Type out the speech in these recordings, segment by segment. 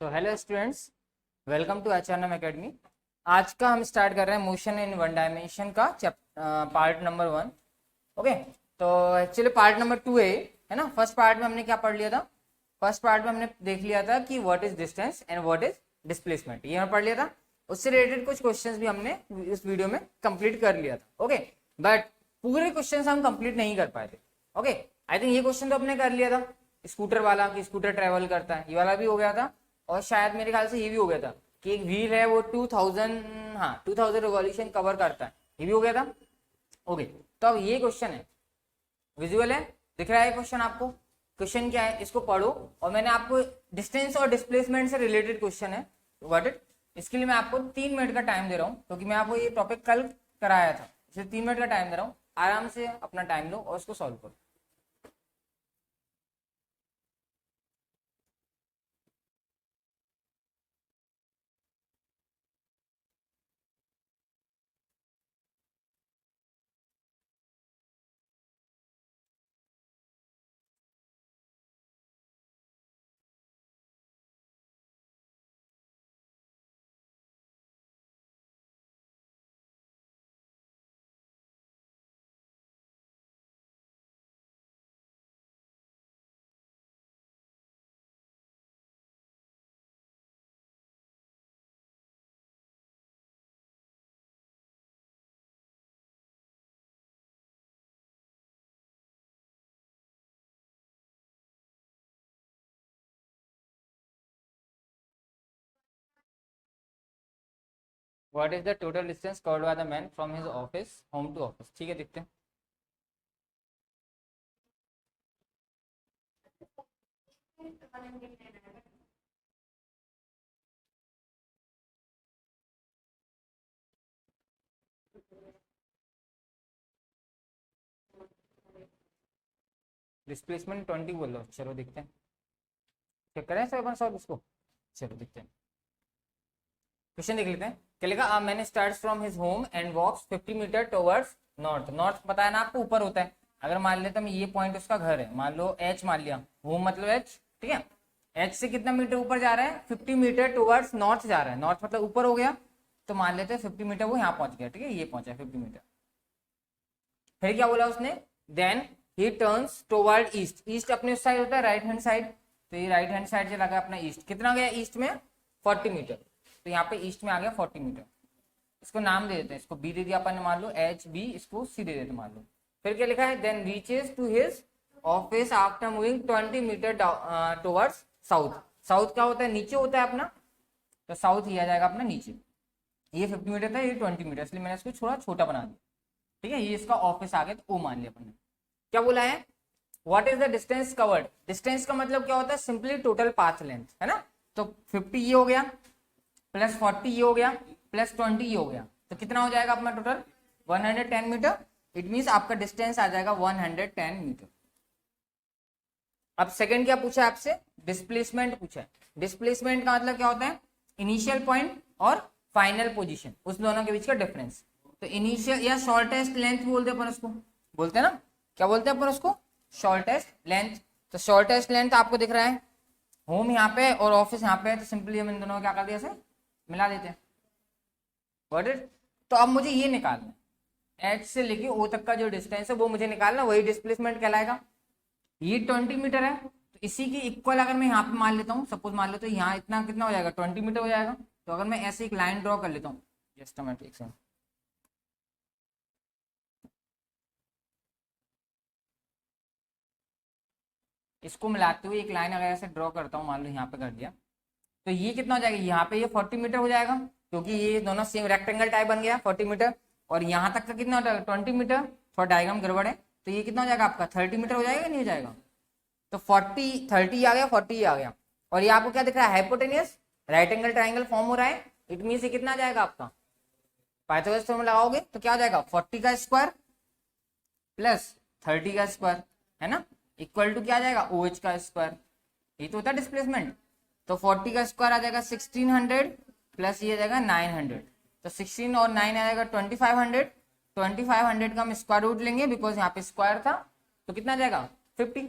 तो hello students, welcome to HRM academy. आज का हम स्टार्ट कर रहे हैं मोशन इन वन डायमेंशन का पार्ट नंबर 1। ओके, तो एक्चुअली पार्ट नंबर 2 है ना। फर्स्ट पार्ट में हमने क्या पढ़ लिया था? फर्स्ट पार्ट में हमने देख लिया था कि what is distance and what is displacement, ये हमने पढ़ लिया था। उससे रिलेटेड कुछ क्वेश्चंस भी हमने इस वीडियो में कंप्लीट कर लिया था। ओके, बट पूरे क्वेश्चंस हम कंप्लीट नहीं कर पाए थे। ओके, आई थिंक ये क्वेश्चन तो हमने कर लिया था, स्कूटर वाला कि स्कूटर ट्रेवल करता है, ये वाला भी हो गया था। और शायद मेरे ख्याल से ये भी हो गया था कि एक व्हील है वो 2000 रिवॉल्यूशन कवर करता है, ये भी हो गया था। ओके, तो अब ये क्वेश्चन है, विजुअल है, दिख रहा है क्वेश्चन आपको? क्वेश्चन क्या है, इसको पढ़ो। और मैंने आपको डिस्टेंस और डिस्प्लेसमेंट से रिलेटेड क्वेश्चन है, व्हाट इट। इसके लिए मैं आपको 3 मिनट का टाइम दे रहा हूँ, क्योंकि मैं आपको ये टॉपिक कल कराया था, इसलिए 3 मिनट का टाइम दे रहा हूँ। आराम से अपना टाइम लो और इसको सॉल्व करो। What is the total distance covered by the man from his office home to office. ठीक है, देखते हैं। डिस्प्लेसमेंट 20 बोलो, चलो देखते हैं। चेक करें सर अपन सॉल्व इसको, चलो देखते हैं। क्वेश्चन देख लेते हैं। क्या लिखा? A man starts from his home and walks 50 metre towards north. North पता है ना आपको, ऊपर होता है। अगर मान लेते हम ये पॉइंट उसका घर है, मान लो एच मान लिया, होम मतलब एच, ठीक है। एच से कितना मीटर ऊपर जा रहा है? 50 मीटर टुवर्ड्स नॉर्थ जा रहा है, नॉर्थ मतलब ऊपर हो गया। तो मान लेते हैं 50 मीटर वो यहाँ पहुंच गया, ठीक है, ये पहुंचा 50 मीटर। फिर क्या बोला उसने? Then he turns toward east. East अपने उस साइड होता है, राइट हैंड साइड। तो ये राइट हैंड साइड चला गया अपना ईस्ट। कितना गया ईस्ट में? 40 मीटर। तो यहाँ पे ईस्ट में आ गया 40 मीटर। इसको नाम दे देते हैं, इसको बी दे दिया अपन ने, मान लो एच बी, इसको सी दे देते मान लो। फिर क्या लिखा है? Then reaches to his office after moving 20 metre towards south. South क्या होता है? नीचे होता है अपना, तो साउथ ही आ जाएगा अपना नीचे। ये 50 मीटर था, ये 20 मीटर, इसलिए मैंने इसको थोड़ा छोटा बना दिया, ठीक है। ये इसका ऑफिस आ गया, तो ओ मान लिया अपन ने। क्या बोला है? What is the distance covered. Distance का मतलब क्या होता है? सिंपली टोटल पाथ लेंथ, है ना। तो 50 ये हो गया, प्लस 40 ये हो गया, प्लस 20 ये हो गया, तो कितना हो जाएगा अपना टोटल? 110 मीटर। इट मींस आपका डिस्टेंस आ जाएगा 110 मीटर। अब सेकंड क्या पूछा है आपसे? डिस्प्लेसमेंट पूछा है। डिस्प्लेसमेंट का मतलब क्या होता है? इनिशियल पॉइंट और फाइनल पोजीशन, उस दोनों के बीच का डिफरेंस। तो इनिशियल या शॉर्टेस्ट लेंथ बोलते हैं अपन उसको, बोलते हैं ना, क्या बोलते हैं अपन उसको? Shortest length. तो शॉर्टेस्ट लेंथ आपको दिख रहा है, होम यहाँ पे और ऑफिस यहाँ पे है, तो सिंपली हम इन दोनों को क्या कर दिया, से मिला देते हैं। Got it? तो अब मुझे ये निकालना है, एच से लेके ओ तक का जो डिस्टेंस है वो मुझे निकालना, वही डिस्प्लेसमेंट कहलाएगा। ये 20 मीटर है, तो इसी की इक्वल अगर मैं यहाँ पे मान लेता हूँ, सपोज मान लेता हूँ यहाँ इतना कितना हो जाएगा? 20 मीटर हो जाएगा। तो अगर मैं ऐसे एक लाइन ड्रॉ कर लेता हूँ, जस्ट मिनट, एक सेकंड, इसको मिलाते हुए एक लाइन अगर ऐसे ड्रॉ करता हूँ, मान लो यहाँ पे कर दिया, तो ये कितना हो जाएगा? यहाँ पे ये 40 मीटर हो जाएगा, क्योंकि ये दोनों सेम रेक्टेंगल टाइप बन गया 40 मीटर। और यहाँ तक का कितना हो जाएगा? 20 मीटर। थोड़ा डायग्राम गड़बड़ है, तो ये कितना हो जाएगा आपका? 30 मीटर हो जाएगा, नहीं हो जाएगा? तो 40 30 आ गया, 40 आ गया। और ये आपको क्या दिख रहा है? Hypotenuse right angle triangle form हो रहा है। इट मीन ये कितना आ जाएगा आपका? पाइथागोरस थ्योरम लगाओगे तो क्या हो जाएगा? 40 का स्क्वायर प्लस 30 का स्क्वायर, है ना, इक्वल टू क्या आ जाएगा? OH का स्क्वायर। ये तो होता है डिस्प्लेसमेंट। तो 40 का स्क्वायर आ जाएगा 1600 प्लस ये आ जाएगा 900। तो 16 और 9 आ जाएगा 2500। 2500 का हम स्क्वायर रूट लेंगे, बिकॉज यहाँ पे स्क्वायर था, तो कितना आ जाएगा? 50।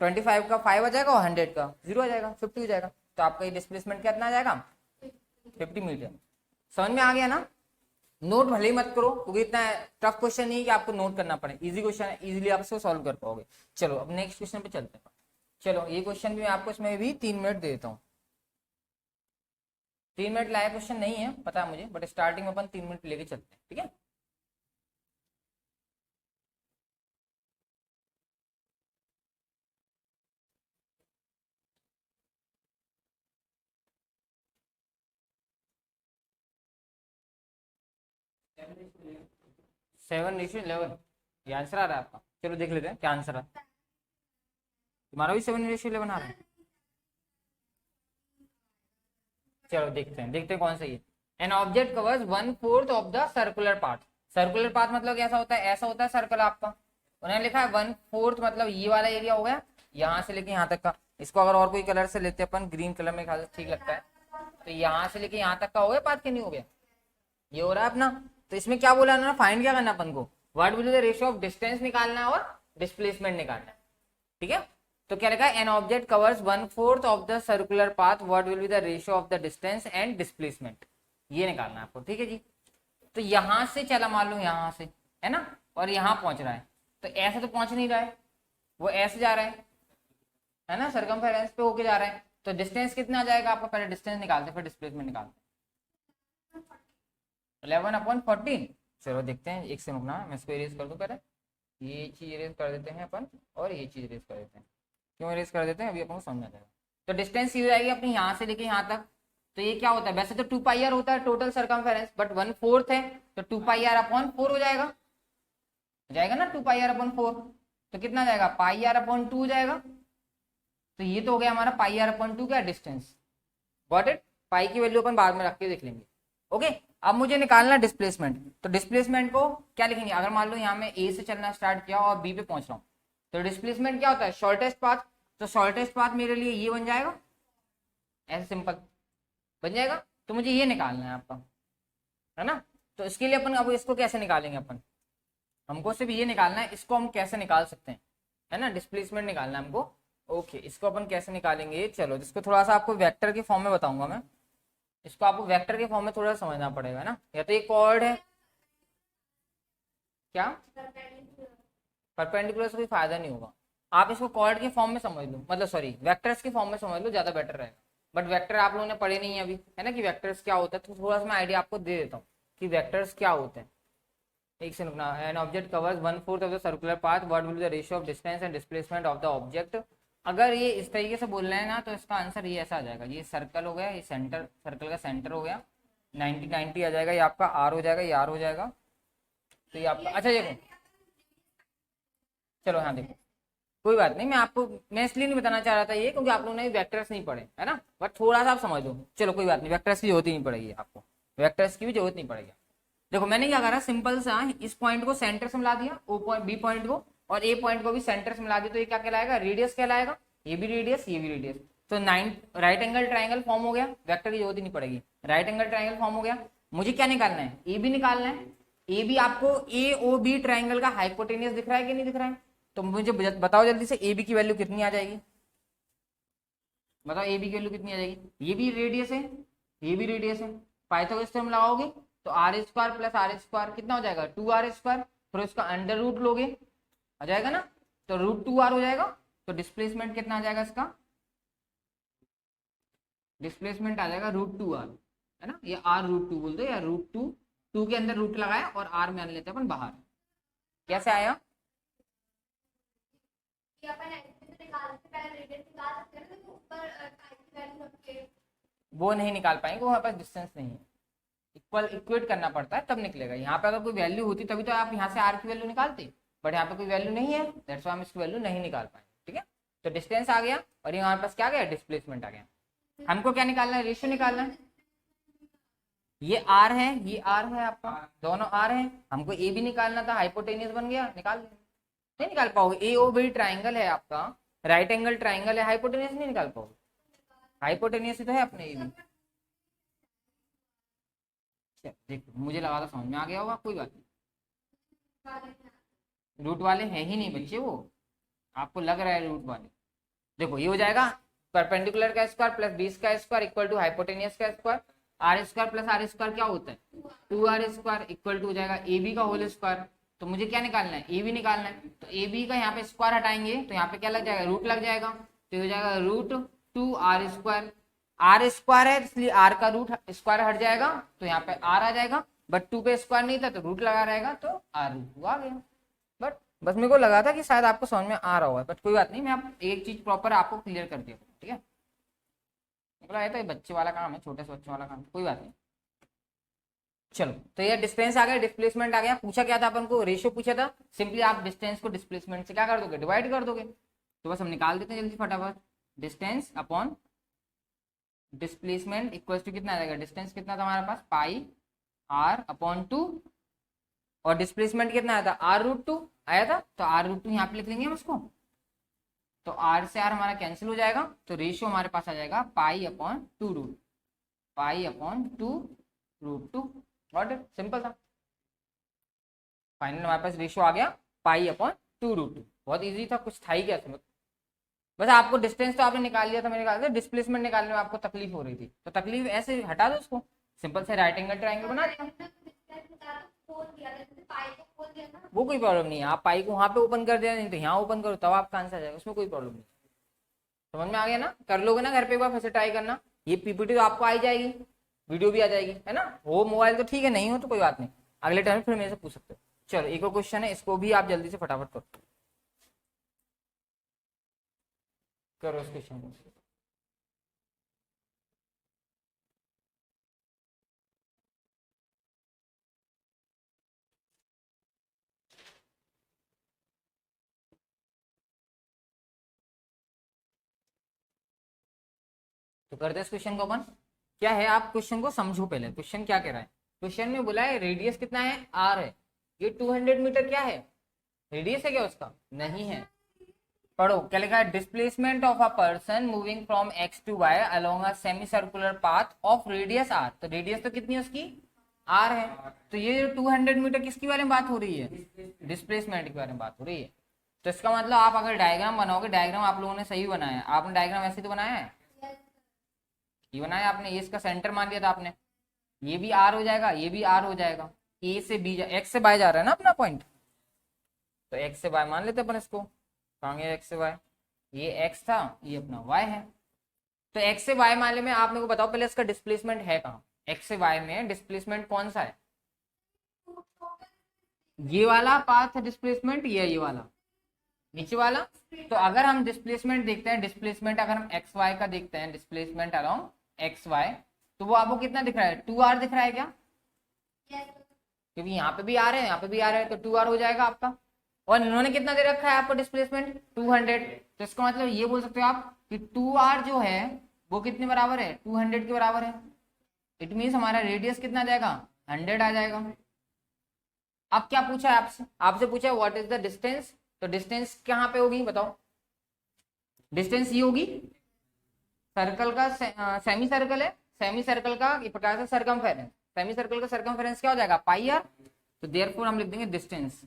25 का 5 आ जाएगा और 100 का 0 आ जाएगा, 50 हो जाएगा। तो आपका ये डिस्प्लेसमेंट कितना आ जाएगा 50 मीटर। समझ में आ गया ना। नोट भले ही मत करो क्योंकि इतना टफ क्वेश्चन नहीं है कि आपको नोट करना पड़े, इजी क्वेश्चन है, इजीली आप इसको सॉल्व कर पाओगे। चलो अब नेक्स्ट क्वेश्चन पे चलते हैं। चलो ये क्वेश्चन भी मैं आपको इसमें भी 3 मिनट दे देता हूँ। 3 मिनट लाया क्वेश्चन नहीं है पता है मुझे, बट स्टार्टिंग में अपन 3 मिनट लेके चलते हैं, ठीक है। सेवन रेशियो 11 ये आंसर आ रहा है आपका। चलो देख लेते हैं क्या आंसर है। तुम्हारा भी 7 रेशियो 11 आ रहा है। चलो देखते हैं कौन सा ये। An object covers 1/4 of the circular part. Circular part मतलब कैसा होता है, ऐसा होता है सर्कल आपका। उन्होंने लिखा है 1/4 मतलब ये वाला एरिया हो गया यहाँ से लेके यहाँ तक का। इसको अगर और कोई कलर से लेते अपन, ग्रीन कलर में खास ठीक लगता है, तो यहाँ से लेके यहाँ तक का हो गया पार्ट, के नहीं हो गया, ये हो रहा है अपना। तो इसमें क्या बोला ना, फाइंड क्या करना अपन को, what will be the ratio of distance निकालना है और डिस्प्लेसमेंट निकालना है, ठीक है। तो क्या लिखा है, an object covers 1/4 of the circular path, what will be the ratio of the distance and displacement, ये निकालना है आपको, ठीक है जी। तो यहां से चला मान लो यहाँ से, है ना, और यहाँ पहुंच रहा है, तो ऐसे तो पहुंच नहीं रहा है, वो ऐसे जा रहा है ना, सरकमफेरेंस पे होके जा रहा है। तो डिस्टेंस कितना आ जाएगा आपका, पहले डिस्टेंस निकालते फिर डिस्प्लेसमेंट निकालते। 11/14। चलो देखते हैं, एक से रुकना, मैं इसको इरेज कर दूं पहले, ये चीज इरेज कर देते हैं अपन और ये चीज इरेज कर देते हैं। क्यों इरेज कर देते हैं, अभी अपन को समझ आ जाएगा। तो डिस्टेंस ये हो जाएगी अपनी यहाँ से लेके यहाँ तक। तो ये क्या होता है, वैसे तो 2πr होता है टोटल सरकमफेरेंस, बट 1/4 है तो 2πr/4 हो जाएगा, ना 2πr/4। तो कितना आ जाएगा, πr/2 हो जाएगा। तो ये तो हो गया हमारा πr/2 का डिस्टेंस। Got it. पाई की वैल्यू अपन बाद में रख के देख लेंगे। ओके, अब मुझे निकालना डिस्प्लेसमेंट। तो डिस्प्लेसमेंट को क्या लिखेंगे, अगर मान लो यहाँ में ए से चलना स्टार्ट किया और बी पे पहुंच रहा हूँ, तो डिस्प्लेसमेंट क्या होता है, शॉर्टेस्ट पाथ। तो शॉर्टेस्ट पाथ मेरे लिए ये बन जाएगा, ऐसे सिंपल बन जाएगा। तो मुझे ये निकालना है आपका, है ना। तो इसके लिए अपन अब इसको कैसे निकालेंगे, अपन हमको सिर्फ ये निकालना है, इसको हम कैसे निकाल सकते हैं, है ना, डिस्प्लेसमेंट निकालना है हमको। ओके, इसको अपन कैसे निकालेंगे, चलो इसको थोड़ा सा आपको वेक्टर के फॉर्म में बताऊंगा मैं। इसको आपको वेक्टर के फॉर्म में थोड़ा समझना पड़ेगा ना, या तो ये कॉर्ड है, क्या परपेंडिकुलर से कोई फायदा नहीं होगा, आप इसको कॉर्ड के फॉर्म में समझ लो, मतलब सॉरी वेक्टर्स के फॉर्म में समझ लो, ज्यादा बेटर रहेगा। बट वेक्टर आप लोगों ने पढ़े नहीं है अभी, है ना, कि वेक्टर्स क्या होता है, तो थोड़ा सा मैं आइडिया आपको दे देता हूँ कि वेक्टर्स क्या होते हैं। एक से रुकना, an object covers 1/4 of the circular path, what will be the ratio of distance and displacement of the object. अगर ये इस तरीके से बोल रहे हैं ना, तो इसका आंसर ये ऐसा आ जाएगा, ये सर्कल हो गया, ये सेंटर, सर्कल का सेंटर हो गया, 90 आ जाएगा, ये आपका आर हो जाएगा, ये आर हो जाएगा, तो ये आपका, अच्छा देखो, चलो हाँ देखो, कोई बात नहीं, मैं इसलिए नहीं बताना चाह रहा था ये, क्योंकि आप लोगों ने वेक्टर्स नहीं पढ़े, है ना, बट थोड़ा सा आप समझ लो। चलो कोई बात नहीं, वेक्टर्स की जरूरत ही नहीं पड़ेगी आपको, वेक्टर्स की भी जरूरत नहीं पड़ेगी। देखो मैंने क्या करा, सिंपल सा इस पॉइंट को सेंटर से मिला दिया, ओ पॉइंट बी पॉइंट को, और ए पॉइंट को भी सेंटर से मिला दिया, तो ये क्या कहलाएगा, रेडियस कहलाएगा, ये भी रेडियस, ये भी रेडियस। तो 9 राइट एंगल ट्राइंगल फॉर्म हो गया, वेक्टर की जरूरत ही नहीं पड़ेगी, राइट एंगल ट्राइंगल फॉर्म हो गया। मुझे क्या निकालना है, ए बी निकालना है। ए बी आपको ए ओ बी ट्राइंगल का हाइपोटेनियस दिख रहा है कि नहीं दिख रहा है, तो मुझे बताओ जल्दी से, ए बी की वैल्यू कितनी आ जाएगी, बताओ ए बी की वैल्यू कितनी आ जाएगी। ये भी रेडियस है, ये भी रेडियस है, पाइथागोरस थ्योरम लगाओगे तो r² प्लस r² कितना हो जाएगा, 2r², फिर उसका अंडर रूट लोगे, आ जाएगा ना, तो √2r हो जाएगा। तो डिस्प्लेसमेंट कितना आ जाएगा इसका, डिस्प्लेसमेंट आ जाएगा √2r, है ना, ये r√2 बोल दो, या √2, 2 के अंदर रूट लगाया और r मान लेते हैं अपन बाहर। कैसे आया, वो नहीं निकाल पाएंगे, वो हमारे पास डिस्टेंस नहीं है, इक्वेट करना पड़ता है तब निकलेगा। यहाँ पे अगर कोई वैल्यू होती तभी तो आप यहाँ से r की वैल्यू निकालते, बट यहाँ पे कोई वैल्यू नहीं है, दैट्स व्हाई हम इसकी वैल्यू नहीं निकाल पाएंगे, ठीक है। तो डिस्टेंस आ गया, और यहाँ पास क्या आ गया, डिस्प्लेसमेंट आ गया। हमको क्या निकालना है, रेशियो निकालना है। ये r है, ये r है आपका, दोनों r है, हमको a भी निकालना था, हाइपोटेनियस बन गया, निकाल दिया। नहीं निकाल पाओगे, ए ओ बी ट्राइंगल है आपका, राइट एंगल ट्राइंगल है, हाइपोटेनियस नहीं निकाल पाओगे, हाइपोटेनियस ही तो है अपने ए बी। देखो मुझे लगा था समझ में आ गया होगा, कोई बात नहीं, रूट वाले हैं ही नहीं बच्चे वो, आपको लग रहा है रूट वाले। देखो ये हो जाएगा, परपेंडिकुलर का स्क्वायर प्लस बेस का स्क्वायर इक्वल टू हाइपोटेनियस का square, r square plus r square क्या होता है 2r स्क्वायर इक्वल टू हो जाएगा ए बी का होल स्क्वायर। तो मुझे क्या निकालना है ए बी निकालना है, तो ए बी का यहाँ पे स्क्वायर हटाएंगे तो यहाँ पे क्या लग जाएगा रूट लग जाएगा, तो हो जाएगा root 2r square. R square है इसलिए आर का रूट स्क्वायर हट जाएगा तो यहाँ पे आर आ जाएगा, बट 2 पे स्क्वायर नहीं था तो रूट लगा रहेगा तो आर रूट 2 आ गया। बट बस मेरे को लगा था कि शायद आपको समझ में आ रहा होगा, बट कोई बात नहीं, मैं आप एक चीज प्रॉपर आपको क्लियर कर दिया, ठीक है। बोला है तो ये बच्चे वाला काम है, छोटे से बच्चों वाला काम, कोई बात नहीं। चलो तो ये डिस्टेंस आ गया, डिस्प्लेसमेंट आ गया। पूछा क्या था अपन को, रेशियो पूछा था। सिंपली आप डिस्टेंस को डिस्प्लेसमेंट से क्या कर दोगे, डिवाइड कर दोगे। तो बस हम निकाल देते हैं जल्दी फटाफट। Distance upon displacement equal to कितना आ जाएगा, डिस्टेंस कितना था हमारे पास पाई आर अपॉन 2 और डिस्प्लेसमेंट कितना आया था आर रूट 2 आया था, तो आर रूट 2 यहाँ पे लिख लेंगे हम उसको, तो आर से आर हमारा कैंसिल हो जाएगा, तो रेशियो हमारे पास आ जाएगा pi upon 2 root, pi upon 2 root 2। Got it, simple था। फाइनल हमारे पास रेशियो आ गया पाई अपॉन 2 रूट 2। बहुत इजी था, कुछ था ही क्या समझ। बस आपको डिस्टेंस तो आपने निकाल लिया था, मैंने निकाल दिया, डिस्प्लेसमेंट निकालने में आपको तकलीफ हो रही थी, तो तकलीफ ऐसे हटा दो उसको, सिंपल से राइट एंगल ट्रायंगल बना दिया। वो कोई प्रॉब्लम नहीं है, आप पाई को वहां पे ओपन कर दिया, नहीं तो यहाँ ओपन करो तब आपका आंसर जाएगा, उसमें कोई प्रॉब्लम नहीं। समझ में आ गया ना, कर लोगे ना घर पे एक बार फिर से ट्राई करना, ये पीपीटी तो आपको आ ही जाएगी, वीडियो भी आ जाएगी, है ना। हो मोबाइल तो ठीक है, नहीं हो तो कोई बात नहीं, अगले टाइम फिर मेरे से पूछ सकते हो। चलो एक और क्वेश्चन है, इसको भी आप जल्दी से फटाफट करो इस क्वेश्चन को। तो करते हैं इस क्वेश्चन को अपन। क्या है, आप क्वेश्चन को समझो पहले, क्वेश्चन क्या कह रहा है। क्वेश्चन में बोला है रेडियस कितना है आर है, ये 200 मीटर क्या है, रेडियस है क्या उसका, नहीं है। पढ़ो क्या लिखा है, displacement of a person moving from X to Y along a semi circular path of radius r. तो रेडियस तो कितनी है उसकी आर है, तो ये जो 200 मीटर किसके बारे में बात हो रही है, डिस्प्लेसमेंट के बारे में बात हो रही है। तो इसका मतलब आप अगर डायग्राम बनाओगे, डायग्राम आप लोगों ने सही बनाया है, आपने डायग्राम ऐसे तो बनाया है, ये बनाया आपने, ये इसका सेंटर मान लिया था आपने, ये भी आर हो जाएगा, ये भी आर हो जाएगा, ए से बी एक्स से बाय जा रहा है ना अपना पॉइंट, तो एक्स से बाय मान लेते अपन इसको, कहाँ गया एक्स से वाई, ये एक्स था ये अपना वाई है। तो एक्स से वाई मामले में आप मेरे को बताओ पहले इसका डिस्प्लेसमेंट है कहाँ, एक्स से वाई में डिस्प्लेसमेंट कौन सा है, ये वाला पाथ है डिस्प्लेसमेंट, ये वाला नीचे वाला। तो अगर हम डिस्प्लेसमेंट देखते हैं, डिस्प्लेसमेंट अगर हम एक्स वाई का देखते हैं, डिस्प्लेसमेंट अराउंड एक्स वाई, तो वो आपको कितना दिख रहा है 2r दिख रहा है क्या, क्योंकि यहाँ पे भी आ रहे हैं यहाँ पे भी आ रहे हैं, तो 2r हो जाएगा आपका। और इन्होंने कितना दे रखा है आपको डिस्प्लेसमेंट 200, तो इसका मतलब ये बोल सकते हो आप कि 2r जो है वो कितने बराबर है 200 के बराबर है। इट मीन्स हमारा रेडियस कितना आ जाएगा 100 आ जाएगा। अब क्या पूछा है आपसे, आपसे पूछा है व्हाट इज द डिस्टेंस, तो डिस्टेंस कहाँ पे होगी बताओ, डिस्टेंस ये होगी सर्कल का, सेमी सर्कल है, सेमी सर्कल का एक प्रकार से सरकमफेरेंस, सेमी सर्कल का सरकमफेरेंस क्या हो जाएगा पाई आर, तो देयरफॉर हम लिख देंगे डिस्टेंस,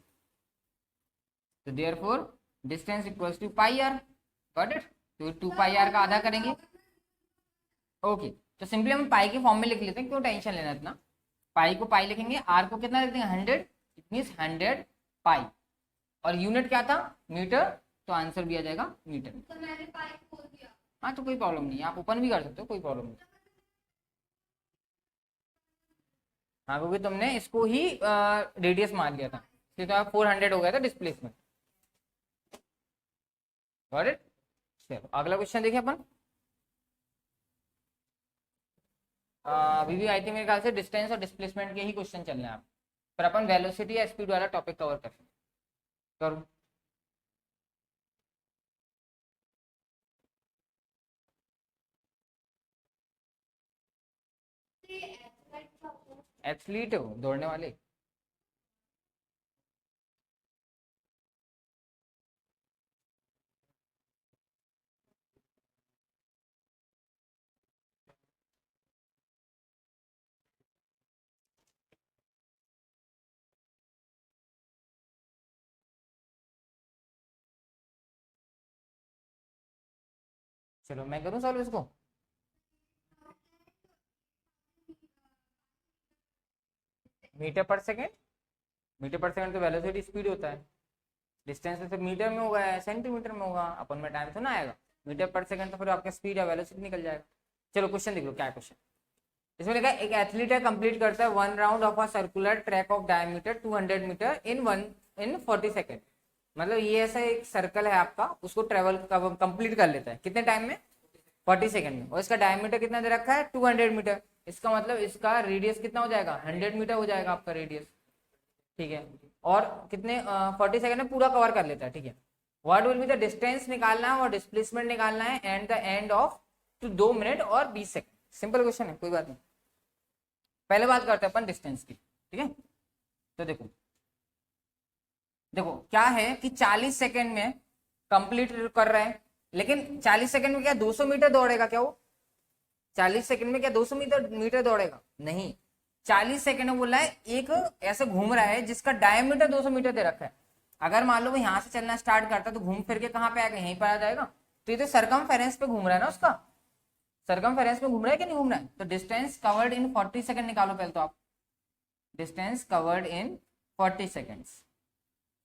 तो therefore distance equals to pi r. Got it, तो 2 पाई आर का आधा करेंगे। ओके, तो सिंपली हम पाई के फॉर्म में लिख लेते हैं, क्यों टेंशन लेना इतना, पाई को पाई लिखेंगे, आर को कितना लिख देंगे 100, इट मींस 100 पाई, और यूनिट क्या था मीटर, तो आंसर भी आ जाएगा मीटर। तो मैंने पाई बोल दिया, हाँ तो कोई प्रॉब्लम नहीं है, आप ओपन भी कर सकते हो, कोई प्रॉब्लम नहीं। हाँ क्योंकि तुमने इसको ही रेडियस मान लिया था, इसलिए तो 400 हो गया था डिस्प्लेसमेंट। गॉट इट, चलो अगला क्वेश्चन देखिए अपन। अभी भी आई थिंक मेरे ख्याल से डिस्टेंस और डिस्प्लेसमेंट के ही क्वेश्चन चल रहे हैं आप, पर अपन वेलोसिटी या स्पीड वाला टॉपिक कवर करो। एथलीट हो, दौड़ने वाले, चलो मैं करूँ सॉल्व इसको। मीटर पर सेकेंड, मीटर पर सेकेंड तो वेलोसिटी स्पीड होता है, डिस्टेंस तो मीटर में होगा या सेंटीमीटर में होगा, अपन में टाइम तो ना आएगा, मीटर पर सेकंड तो फिर आपका स्पीड या वेलोसिटी निकल जाएगा। चलो क्वेश्चन देख लो क्या क्वेश्चन। इसमें लिखा है एक एथलीट है कंप्लीट करता है 1 round of a circular track of diameter 200 metre in 40 second. मतलब ये ऐसा एक सर्कल है आपका, उसको ट्रेवल कंप्लीट कर लेता है कितने टाइम में, 40 सेकेंड में, और इसका डायमीटर कितना दे रखा है 200 मीटर। इसका मतलब इसका रेडियस कितना हो जाएगा 100 मीटर हो जाएगा आपका रेडियस, ठीक है, और कितने 40 सेकंड में पूरा कवर कर लेता है, ठीक है। What will be the distance निकालना है और डिस्प्लेसमेंट निकालना है and the end of two 2 minute और 20 सेकंड। सिंपल क्वेश्चन है, कोई बात नहीं। पहले बात करते हैं अपन डिस्टेंस की, ठीक है। तो देखो देखो क्या है कि 40 सेकंड में कंप्लीट कर रहे हैं, लेकिन 40 सेकंड में क्या 200 मीटर दौड़ेगा क्या वो, 40 सेकंड में क्या 200 मीटर दौड़ेगा, नहीं। 40 सेकंड में बोला है एक ऐसे घूम रहा है जिसका डायमीटर 200 मीटर दे रखा है। अगर मान लो वो यहाँ से चलना स्टार्ट करता तो घूम फिर के कहाँ पे आएगा, यहीं पर आ जाएगा। तो ये तो सरकमफेरेंस पे घूम रहा है ना, उसका सरकमफेरेंस पे घूम रहा है कि नहीं घूम रहा है। तो डिस्टेंस कवर्ड इन 40 सेकंड निकालो पहले तो आप, distance covered in 40 seconds.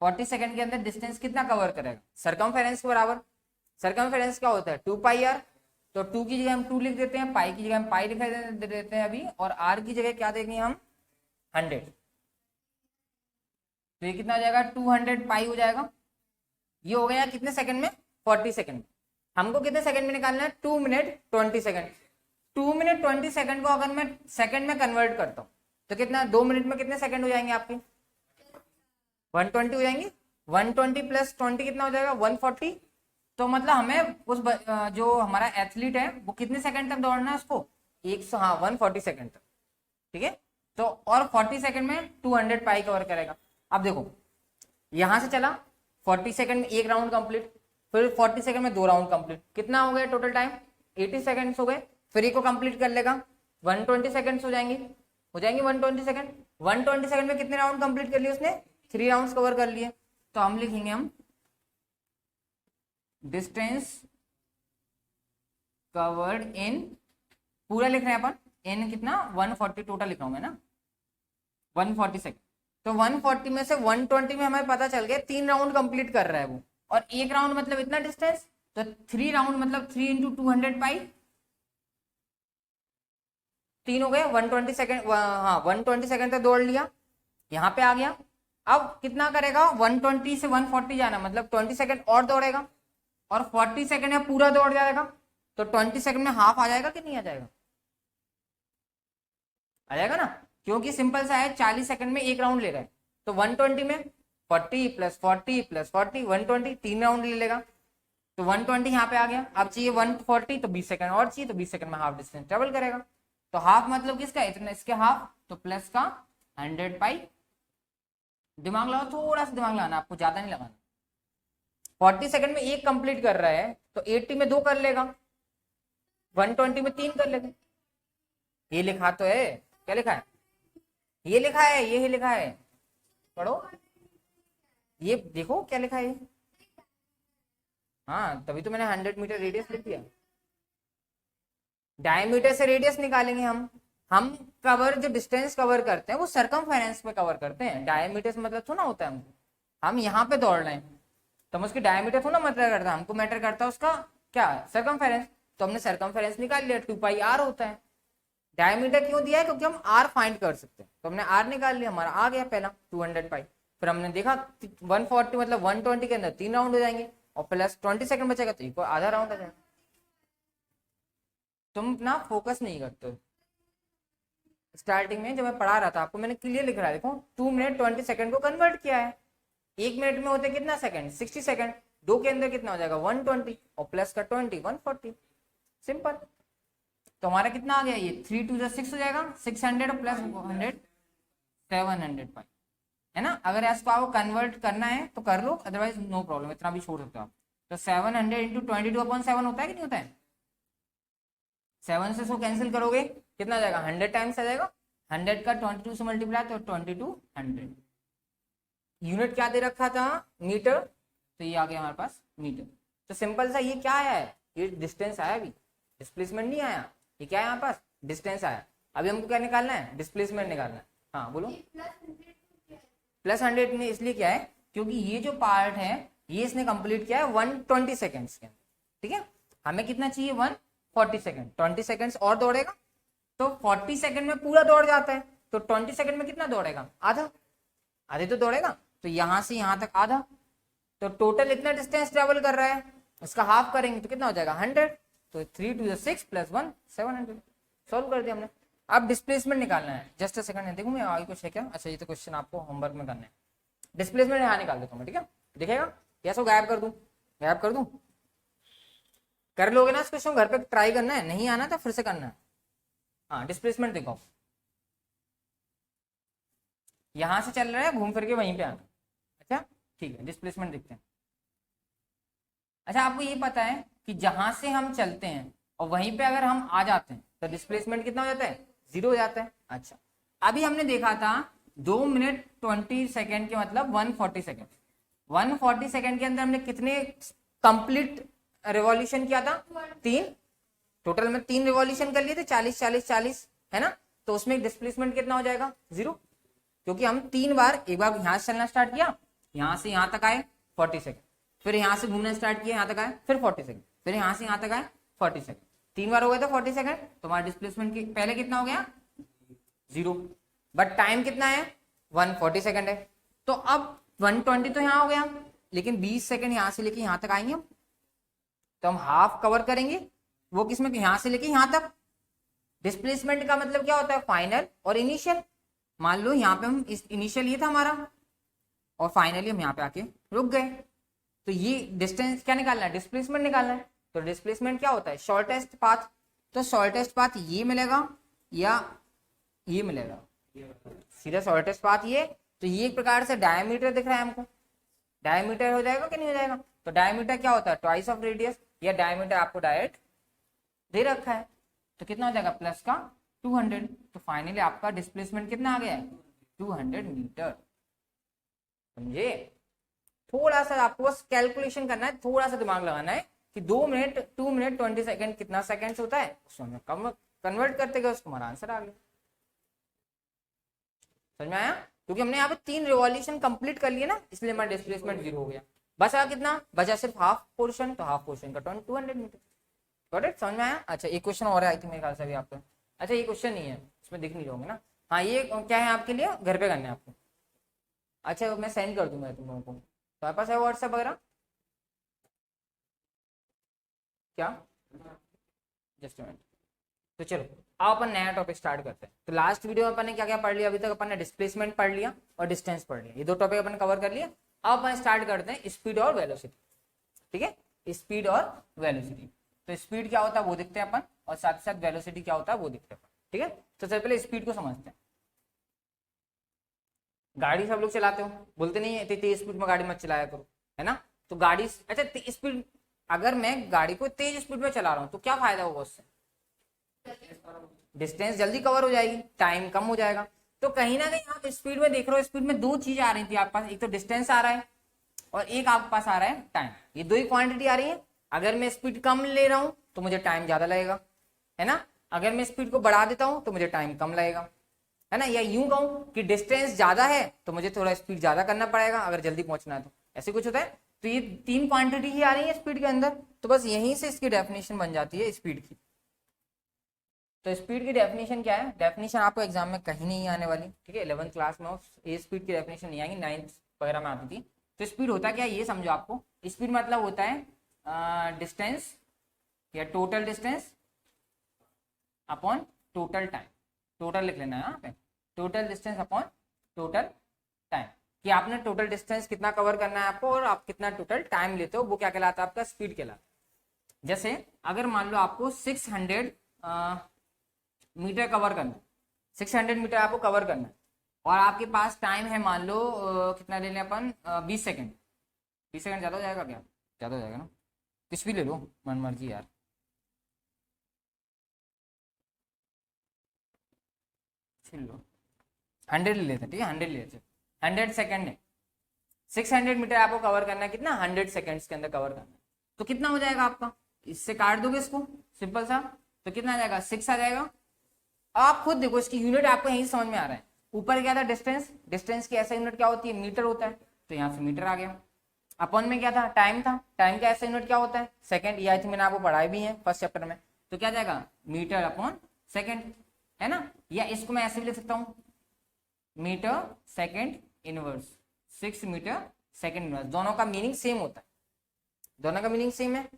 40 second के अंदर डिस्टेंस कितना कवर करेगा, सरकमफेरेंस के बराबर। सरकमफेरेंस क्या होता है 2πr, तो 2 की जगह हम 2 लिख देते हैं, पाई की जगह हम पाई लिख देते हैं अभी, और आर की जगह क्या देंगे हम 100। तो ये कितना हो जाएगा 200 पाई हो जाएगा। ये हो गया कितने सेकंड में 40 सेकंड में। हमको कितने सेकंड में निकालना है 2 मिनट 20 सेकंड। 2 मिनट 20 सेकंड को अगर मैं सेकंड में कन्वर्ट करता हूँ तो कितना 2 मिनट में कितने सेकंड हो जाएंगे आपके 120 हो जाएंगे। 120 प्लस 20 कितना हो जाएगा 140। तो मतलब हमें उस जो हमारा एथलीट है वो कितने सेकंड तक दौड़ना है उसको 140 सेकंड तक, ठीक है। तो और 40 सेकंड में 200 पाई कवर करेगा। अब देखो यहां से चला 40 सेकंड में एक राउंड कंप्लीट, फिर 40 सेकंड में 2 राउंड कंप्लीट, कितना हो गया टोटल टाइम 80 सेकंड्स हो गए। फिर एक को कंप्लीट कर लेगा 120 सेकंड्स हो जाएंगे 120 सेकंड। 120 सेकंड में कितने राउंड कंप्लीट कर लिए उसने 3 राउंड्स कवर कर लिए। तो हम लिखेंगे हम डिस्टेंस कवर्ड इन, पूरा लिख रहे हैं अपन, इन कितना 140 टोटल लिखा हूं मैं ना 140 सेकंड। तो 140 में से 120 में हमें पता चल गया 3 राउंड कंप्लीट कर रहा है वो, और एक राउंड मतलब इतना डिस्टेंस, तो 3 राउंड मतलब 3 इंटू 200 पाई 3 हो गए 120 सेकंड। हाँ 120 सेकंड तक दौड़ लिया, यहाँ पे आ गया। अब कितना करेगा 120 से 140 जाना, मतलब 20 सेकंड और दौड़ेगा, और 40 सेकंड में पूरा दौड़ जाएगा। तो 20 सेकंड में हाफ आ जाएगा कि नहीं आ जाएगा, आ जाएगा ना, क्योंकि सिंपल सा है 40 सेकंड में एक राउंड ले रहा है। तो 120 में 40 प्लस 40 प्लस 40 120 3 राउंड ले लेगा। तो 120 यहाँ पे आ गया। अब चाहिए 140 तो 20 सेकंड और चाहिए, तो 20 सेकंड में हाफ डिस्टेंस ट्रेवल करेगा। तो हाफ मतलब किसका इतना, इसके हाफ, तो प्लस का 100 पाई। दिमाग लगाओ, थोड़ा सा दिमाग लगाना, आपको ज्यादा नहीं लगाना। 40 सेकंड में एक कंप्लीट कर रहा है तो 80 में 2 कर लेगा, 120 में 3 कर लेगा। ये लिखा तो है, क्या लिखा है, ये लिखा है, ये लिखा है, पढ़ो ये देखो क्या लिखा है। हाँ तभी तो मैंने 100 मीटर रेडियस लिख दिया। डायमीटर से रेडियस निकालेंगे हम कवर जो डिस्टेंस कवर करते हैं वो सरकमफेरेंस में कवर करते हैं। डायमीटर से मतलब थोड़ा होता है हम यहाँ पे दौड़ रहे हैं तो हम उसकी डायमीटर थोड़ा मैटर करता है, हमको मैटर करता है उसका क्या सरकमफेरेंस। तो हमने सरकमफेरेंस निकाल लिया, 2πr होता है। डायमीटर क्यों दिया है, क्योंकि हम r फाइंड कर सकते हैं। तो हमने r निकाल लिया, हमारा आ गया पहला 200 पाई। फिर हमने देखा 140 मतलब 120 के अंदर 3 राउंड हो जाएंगे, और प्लस 20 सेकंड बचेगा तो एक आधा राउंड आ जाएगा। तुम अपना फोकस नहीं करते हो। स्टार्टिंग में जब मैं पढ़ा रहा था आपको मैंने क्लियर लिख रहा है, देखो 2 मिनट 20 सेकंड को कन्वर्ट किया है। 1 मिनट में होते कितना सेकंड 60 सेकंड, 2 के अंदर कितना हो जाएगा 120, और प्लस का 20 140, सिंपल। तो हमारा कितना आ गया, ये 3 2 6 हो जाएगा, 600 और प्लस 100 700 पाई, है ना। अगर इसको आपको कन्वर्ट करना है तो कर लो, अदरवाइज नो प्रॉब्लम, इतना भी छोड़ सकते हो आप। तो 700 इंटू 22/7 होता है कि नहीं होता है। 7 से 100 कैंसिल करोगे कितना आ जाएगा 100 टाइम्स आ जाएगा। 100 का 22 से मल्टीप्लाई तो 2200। यूनिट क्या दे रखा था मीटर, तो ये आ गया हमारे पास मीटर। तो सिंपल सा ये क्या आया है ये डिस्टेंस आया, अभी डिस्प्लेसमेंट नहीं आया, ये क्या है यहाँ पास डिस्टेंस आया। अभी हमको क्या निकालना है, डिस्प्लेसमेंट निकालना है। हाँ बोलो। +100 में इसलिए क्या है, क्योंकि ये जो पार्ट है ये इसने कंप्लीट किया है 120 सेकेंड्स के अंदर, ठीक है। हमें कितना चाहिए 140 सेकेंड, 20 सेकेंड्स और दौड़ेगा तो 40 सेकेंड में पूरा दौड़ जाता है, तो 20 सेकेंड में कितना दौड़ेगा, आधा, आधे तो दौड़ेगा, तो यहां से यहां तक आधा, तो टोटल इतना डिस्टेंस ट्रेवल कर रहा है, उसका हाफ करेंगे तो कितना हो जाएगा 100, तो 3 to the 6 + 1 700, सॉल्व कर दिया हमने। अब डिस्प्लेसमेंट निकालना है, जस्ट अ सेकंड देखूं मैं आगे कुछ है क्या। अच्छा ये तो क्वेश्चन आपको होमवर्क में करना है। डिस्प्लेसमेंट यहाँ निकाल देता हूँ, ठीक है, दिखेगा या सो गायब कर दूं, गायब कर दूं, कर लोगे ना इस क्वेश्चन, घर पे ट्राई करना है, नहीं आना तो फिर से करना है। हाँ डिस्प्लेसमेंट देखो, यहां से चल रहा है घूम फिर के वहीं पे आना। अच्छा ठीक है, डिस्प्लेसमेंट देखते हैं। अच्छा आपको ये पता है कि जहां से हम चलते हैं और वहीं पे अगर हम आ जाते हैं तो डिस्प्लेसमेंट कितना हो जाता है, 0 हो जाता है। अच्छा अभी हमने देखा था 2 मिनट 20 सेकेंड के मतलब 140 सेकेंड, 140 सेकेंड के अंदर हमने कितने कंप्लीट रिवॉल्यूशन किया था, 3, टोटल में 3 रिवॉल्यूशन कर लिए थे, 40 40 40 है ना, तो उसमें डिस्प्लेसमेंट कितना हो जाएगा 0, क्योंकि हम 3 बार, एक बार यहां से चलना स्टार्ट किया, यहां से यहां तक आए 40 सेकेंड, फिर यहां से घूमना स्टार्ट किया, यहां तक आए फिर 40 सेकेंड, फिर यहां से यहां तक आए 40 सेकेंड, 3 बार हो गए तो 40 सेकेंड, तो हमारा डिस्प्लेसमेंट पहले कितना हो गया 0, बट टाइम कितना है 140 सेकेंड है। तो अब 120 तो यहाँ हो गया, लेकिन 20 सेकेंड यहां से लेके यहां तक आएंगे हम, तो हम हाफ कवर करेंगे, वो किसमें, यहां से लेके यहां तक। डिस्प्लेसमेंट का मतलब क्या होता है, फाइनल और इनिशियल। मान लो यहाँ पे हम इनिशियल ये था हमारा और फाइनली हम यहाँ पे आके रुक गए, तो ये डिस्टेंस क्या निकालना है, डिस्प्लेसमेंट निकालना है। तो डिस्प्लेसमेंट क्या होता है, शॉर्टेस्ट पाथ, तो शॉर्टेस्ट पाथ ये मिलेगा या ये मिलेगा, सीधा शॉर्टेस्ट पाथ ये, तो ये एक प्रकार से डायमीटर दिख रहा है हमको, डायमीटर हो जाएगा कि नहीं हो जाएगा। तो डायमीटर क्या होता है, ट्वाइस ऑफ रेडियस, या डायमीटर आपको डायरेक्ट दे रखा है, तो कितना हो जाएगा प्लस का 200, तो फाइनली आपका डिस्प्लेसमेंट कितना आ गया है 200 मीटर। समझे, थोड़ा सा आपको बस कैलकुलेशन करना है, थोड़ा सा दिमाग लगाना है कि 2 मिनट 20 सेकेंड कितना सेकेंड्स होता है, उसमें कन्वर्ट करते गए उसको हमारा आंसर आ गया। समझ में आया, क्योंकि हमने यहाँ पे 3 रिवॉल्यूशन कंप्लीट कर लिए ना, इसलिए हमारा डिस्प्लेसमेंट 0 हो गया। बचा कितना, बचा सिर्फ हाफ पोर्शन, तो हाफ पोर्शन का 200 मीटर। गॉट इट, समझ में आया। अच्छा एक क्वेश्चन और है आई थिंक मेरे ख्याल से अभी आपका, अच्छा ये क्वेश्चन नहीं है, इसमें दिख नहीं रहोगे ना, हाँ ये क्या है आपके लिए, घर पे करना है आपको। अच्छा मैं सेंड कर दूंगा तुम लोगों को, तुम्हारे पास है व्हाट्सएप वगैरह क्या, जस्ट मिनट। तो चलो अब अपन नया टॉपिक स्टार्ट करते हैं। तो लास्ट वीडियो में अपन ने क्या क्या पढ़ लिया, अभी तक अपन ने डिस्प्लेसमेंट पढ़ लिया और डिस्टेंस पढ़ लिया, ये 2 टॉपिक अपन कवर कर लिया। अब अपन स्टार्ट करते हैं स्पीड और वेलोसिटी, ठीक है, स्पीड और वेलोसिटी। तो स्पीड क्या होता है वो देखते हैं अपन, और साथ ही साथ वेलोसिटी क्या होता है वो देखते हैं अपन, ठीक है। तो सबसे पहले स्पीड को समझते हैं। गाड़ी सब लोग चलाते हो, बोलते नहीं है तेज स्पीड में गाड़ी मत चलाया करो, है ना। तो गाड़ी, अच्छा स्पीड, अगर मैं गाड़ी को तेज स्पीड में चला रहा हूँ तो क्या फायदा होगा उससे, डिस्टेंस जल्दी कवर हो जाएगी, टाइम कम हो जाएगा। तो कहीं ना कहीं आप स्पीड में देख रहे हो, स्पीड में 2 चीज आ रही थी आपके पास, एक तो डिस्टेंस आ रहा है और एक आपके पास आ रहा है टाइम, ये 2 ही क्वांटिटी आ रही है। अगर मैं स्पीड कम ले रहा हूं तो मुझे टाइम ज्यादा लगेगा, है ना, अगर मैं स्पीड को बढ़ा देता हूं तो मुझे टाइम कम लगेगा, है ना। या यूं कहूं कि डिस्टेंस ज्यादा है तो मुझे थोड़ा स्पीड ज्यादा करना पड़ेगा अगर जल्दी पहुंचना है, तो ऐसे कुछ होता है। तो ये 3 क्वांटिटी ही आ रही है स्पीड के अंदर, तो बस यहीं से इसकी डेफिनेशन बन जाती है स्पीड की। तो स्पीड की डेफिनेशन क्या है, डेफिनेशन आपको एग्जाम में कहीं नहीं आने वाली, ठीक है, 11th क्लास में ये स्पीड की डेफिनेशन नहीं आएगी, 9th वगैरह में आती थी। तो स्पीड होता क्या है ये समझो आपको, स्पीड मतलब होता है डिस्टेंस या total distance upon total time, total लिख लेना है यहाँ पे, total distance upon total time, कि आपने टोटल डिस्टेंस कितना कवर करना है आपको और आप कितना टोटल टाइम लेते हो, वो क्या कहलाता है आपका स्पीड कहलाता है। जैसे अगर मान लो आपको 600 मीटर कवर करना है, 600 मीटर आपको कवर करना है और आपके पास टाइम है मान लो कितना ले लें अपन 20 सेकेंड, 20 सेकेंड ज्यादा हो जाएगा क्या, ज्यादा हो जाएगा ना, कुछ भी ले लो मन मर्जी यार, लो 100 ले लेते, ठीक है 100 ले लेते, 100 सेकेंड है, 600 मीटर आपको कवर करना है, कितना 100 सेकेंड्स के अंदर कवर करना है, तो कितना हो जाएगा आपका इससे काट दोगे इसको, सिंपल सा, तो कितना आ जाएगा 6 आ जाएगा। आप खुद देखो इसकी यूनिट आपको यही समझ में आ रहा है। ऊपर क्या था डिस्टेंस, डिस्टेंस की ऐसा यूनिट क्या होती है, मीटर होता है, तो यहाँ से मीटर आ गया। अपन में क्या था, टाइम था, टाइम का ऐसा यूनिट क्या होता है, सेकंड। ये आई थिंक मैंने आपको पढ़ाई भी है फर्स्ट चैप्टर में। तो क्या जाएगा मीटर अपॉन सेकंड, है ना। या इसको मैं ऐसे भी लिख सकता हूँ, metre second inverse, 6 metre second inverse. दोनों का मीनिंग सेम होता है, दोनों का मीनिंग सेम है।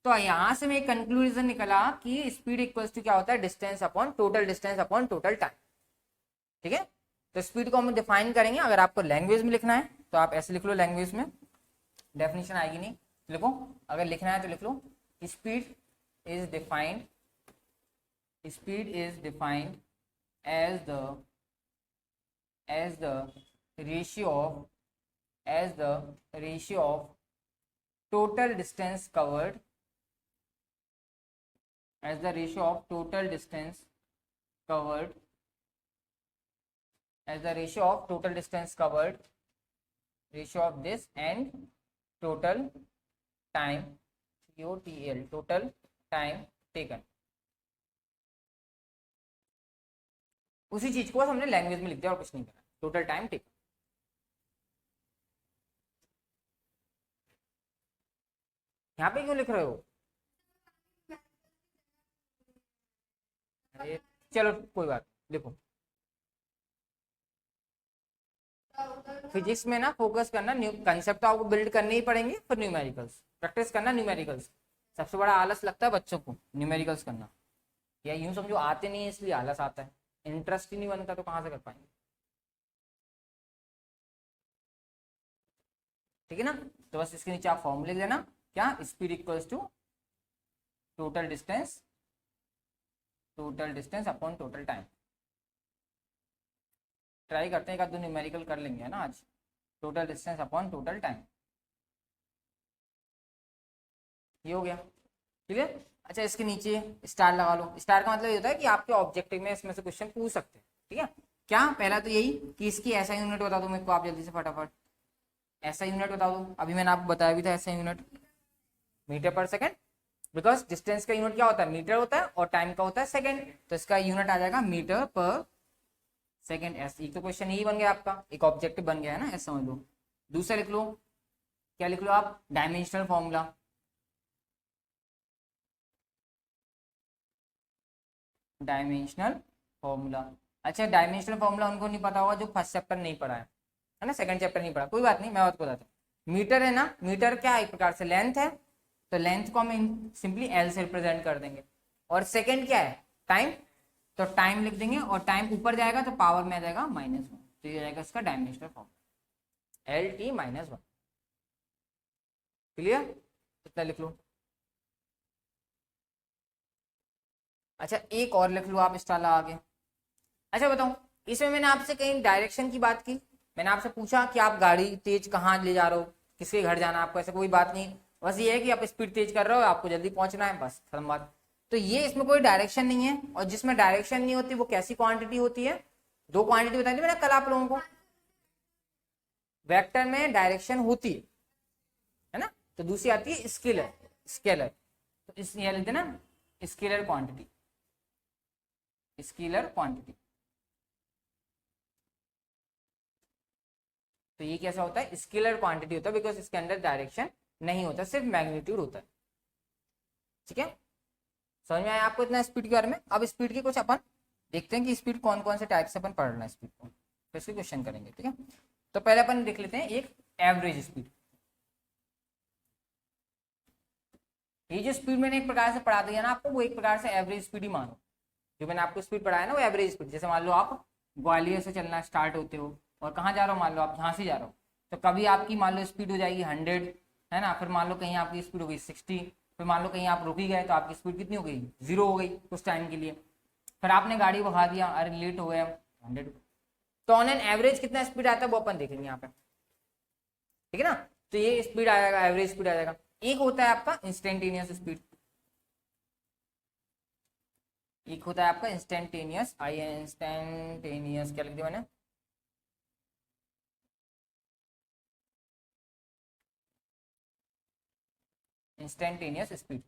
तो यहां से मैं एक कंक्लूजन निकला कि स्पीड इक्वल्स टू क्या होता है, distance upon total distance upon total time. ठीक है, तो स्पीड को हम डिफाइन करेंगे। अगर आपको लैंग्वेज में लिखना है तो आप ऐसे लिख लो, लैंग्वेज में डेफिनेशन आएगी नहीं, लिखो। अगर लिखना है तो लिख लो, speed is defined, speed is defined as the ratio of, as the ratio of total distance covered, as the ratio of total distance covered, as the ratio of total distance covered, ratio of this and total time, total total time taken। उसी चीज को हमने language में लिख दिया और कुछ नहीं करा, टोटल टाइम टेकन। यहाँ पे क्यों लिख रहे हो? अरे चलो कोई बात, लिखो। फिजिक्स में ना फोकस करना, न्यू कंसेप्ट आपको बिल्ड करने ही पड़ेंगे, फिर न्यूमेरिकल्स प्रैक्टिस करना। न्यूमेरिकल्स सबसे बड़ा आलस लगता है बच्चों को, न्यूमेरिकल्स करना। या यूं समझो आते नहीं है इसलिए आलस आता है, इंटरेस्ट ही नहीं बनता तो कहाँ से कर पाएंगे। ठीक है ना, तो बस इसके नीचे आप फॉर्मूले लिख देना, क्या, speed equals to total distance, total distance upon total time. Try करते हैं, एक आध दो न्यूमेरिकल कर लेंगे, है ना आज। Total distance upon total time, ये हो गया, ठीक है। अच्छा इसके नीचे स्टार लगा लो। स्टार का मतलब ये होता है कि आपके ऑब्जेक्टिव में इसमें से क्वेश्चन पूछ सकते हैं, ठीक है। क्या, पहला तो यही कि इसकी ऐसा यूनिट बता दो मेरे को, आप जल्दी से फटाफट ऐसा यूनिट बता दो। अभी मैंने आपको बताया भी था ऐसा यूनिट, मीटर पर सेकंड, बिकॉज डिस्टेंस का यूनिट क्या होता है, मीटर होता है, और टाइम का होता है सेकंड, तो इसका यूनिट आ जाएगा मीटर पर सेकंड। ऐसे एक तो क्वेश्चन यही बन गया आपका, एक ऑब्जेक्टिव बन गया है ना, ऐसा समझ लो। दूसरा लिख लो, क्या लिख लो आप, डायमेंशनल फॉर्मूला। डायमेंशनल फॉर्मूला, अच्छा डायमेंशनल फॉर्मूला उनको नहीं पता होगा जो फर्स्ट चैप्टर नहीं पढ़ा है ना, सेकंड चैप्टर नहीं पढ़ा, कोई बात नहीं, मैं आपको बताता हूँ। मीटर है ना, मीटर क्या एक प्रकार से लेंथ है, तो लेंथ को हम सिंपली एल से रिप्रेजेंट कर देंगे। और सेकंड क्या है, टाइम, तो टाइम लिख देंगे, और टाइम ऊपर जाएगा तो पावर में आ जाएगा -1, तो ये जाएगा इसका dimensional formula, L T -1। Clear, इतना लिख लो। अच्छा एक और लिख लो आप स्टार लगा के। अच्छा बताओ, इसमें मैंने आपसे कहीं डायरेक्शन की बात की, मैंने आपसे पूछा कि आप गाड़ी तेज कहाँ ले जा रहे हो, किसके घर जाना है आपको, ऐसा कोई बात नहीं, बस ये है कि आप स्पीड तेज कर रहे हो, आपको जल्दी पहुंचना है, बस खत्म बात। तो ये इसमें कोई डायरेक्शन नहीं है, और जिसमें डायरेक्शन नहीं होती वो कैसी क्वांटिटी होती है, दो क्वांटिटी बताई थी मैंने कल आप लोगों को। वेक्टर में डायरेक्शन होती है ना, तो दूसरी आती है स्केलर, स्केलर, तो इस ये लिखते ना, स्केलर क्वांटिटी, स्केलर क्वांटिटी। तो ये कैसा होता है, स्केलर क्वांटिटी होता है, बिकॉज इसके अंदर डायरेक्शन नहीं होता, सिर्फ मैग्नीट्यूड होता है। ठीक है, समझ में आया आपको इतना स्पीड के बारे में। अब स्पीड के कुछ अपन देखते हैं कि स्पीड कौन कौन से टाइप से अपन पढ़ रहे हैं स्पीड को, फिर इसके क्वेश्चन करेंगे। ठीक है, तो पहले अपन देख लेते हैं एक एवरेज स्पीड। ये जो स्पीड मैंने एक प्रकार से पढ़ा दिया ना आपको, वो एक प्रकार से एवरेज स्पीड ही मानो। जो मैंने आपको स्पीड पढ़ाया ना वो एवरेज स्पीड। जैसे मान लो आप ग्वालियर से चलना स्टार्ट होते हो और कहाँ जा रहे हो, मान लो आप झांसी जा रहे हो, तो कभी आपकी मान लो स्पीड हो जाएगी 100, है ना, फिर मान लो कहीं आपकी स्पीड हो गई 60, फिर मान लो कहीं आप रुक ही गए तो आपकी स्पीड कितनी हो गई, 0 हो गई कुछ टाइम के लिए, फिर आपने गाड़ी बढ़ा दिया, अरे लेट हो गए 100। तो ऑन एन एवरेज कितना स्पीड आता है वो अपन देखेंगे यहाँ पे, ठीक है ना। तो ये स्पीड आ जाएगा, एवरेज स्पीड आ जाएगा। एक होता है आपका इंस्टेंटेनियस स्पीड, एक होता है आपका इंस्टेंटेनियस, आई इंस्टेंटेनियस क्या लिख दिया मैंने, इंस्टेंटेनियस स्पीड।